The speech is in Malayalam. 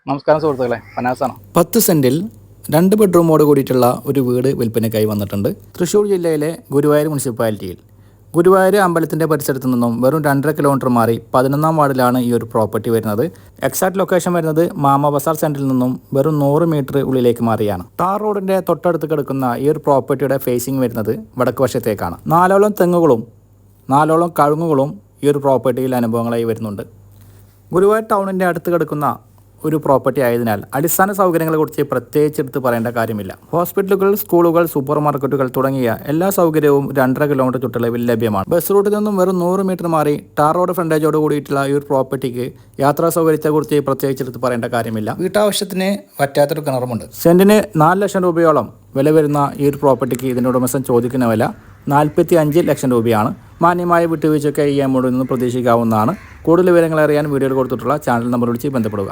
നമസ്കാരം സുഹൃത്തുക്കളെ, പനാസാണ്. 10 സെൻറ്റിൽ 2 ബെഡ്റൂമോട് കൂടിയിട്ടുള്ള ഒരു വീട് വിൽപ്പനയ്ക്കായി വന്നിട്ടുണ്ട്. തൃശ്ശൂർ ജില്ലയിലെ ഗുരുവായൂർ മുനിസിപ്പാലിറ്റിയിൽ ഗുരുവായൂർ അമ്പലത്തിൻ്റെ പരിസരത്ത് നിന്നും വെറും 2.5 കിലോമീറ്റർ മാറി 11ാം വാർഡിലാണ് ഈ ഒരു പ്രോപ്പർട്ടി വരുന്നത്. എക്സാക്ട് ലൊക്കേഷൻ വരുന്നത് മാമ ബസാർ സെൻറ്ററിൽ നിന്നും വെറും 100 മീറ്റർ ഉള്ളിലേക്ക് മാറിയാണ്. ടാർ റോഡിൻ്റെ തൊട്ടടുത്ത് കിടക്കുന്ന ഈ ഒരു പ്രോപ്പർട്ടിയുടെ ഫേസിംഗ് വരുന്നത് വടക്ക് വശത്തേക്കാണ്. 4ഓളം തെങ്ങുകളും 4ഓളം കഴുങ്ങുകളും ഈ ഒരു പ്രോപ്പർട്ടിയിൽ അനുഭവങ്ങളായി വരുന്നുണ്ട്. ഗുരുവായൂർ ടൗണിൻ്റെ അടുത്ത് കിടക്കുന്ന ഒരു പ്രോപ്പർട്ടി ആയതിനാൽ അടിസ്ഥാന സൗകര്യങ്ങളെക്കുറിച്ച് പ്രത്യേകിച്ച് എടുത്ത് പറയേണ്ട കാര്യമില്ല. ഹോസ്പിറ്റലുകൾ, സ്കൂളുകൾ, സൂപ്പർ മാർക്കറ്റുകൾ തുടങ്ങിയ എല്ലാ സൗകര്യവും 2.5 കിലോമീറ്റർ ചുറ്റളവിൽ ലഭ്യമാണ്. ബസ് റൂട്ടിൽ നിന്നും വെറും 100 മീറ്റർ മാറി ടാർ റോഡ് ഫ്രണ്ടേജോട് കൂടിയിട്ടുള്ള ഈ ഒരു പ്രോപ്പർട്ടിക്ക് യാത്രാ സൗകര്യത്തെക്കുറിച്ച് പ്രത്യേകിച്ച് എടുത്ത് പറയേണ്ട കാര്യമില്ല. വീട്ടാവശ്യത്തിന് വറ്റാത്തൊരു കിണറുമുണ്ട്. സെന്റിന് 4 ലക്ഷം രൂപയോളം വില വരുന്ന ഈ ഒരു പ്രോപ്പർട്ടിക്ക് ഇതിൻ്റെ ഉടമസ്ഥൻ ചോദിക്കുന്ന വില 45 ലക്ഷം രൂപയാണ്. മാന്യമായ വിട്ടുവീഴ്ചയൊക്കെ ഈ എമൗണ്ടിൽ നിന്ന് പ്രതീക്ഷിക്കാവുന്നതാണ്. കൂടുതൽ വിവരങ്ങൾ അറിയാൻ വീഡിയോയിൽ കൊടുത്തിട്ടുള്ള ചാനൽ നമ്പർ വിളിച്ച് ബന്ധപ്പെടുക.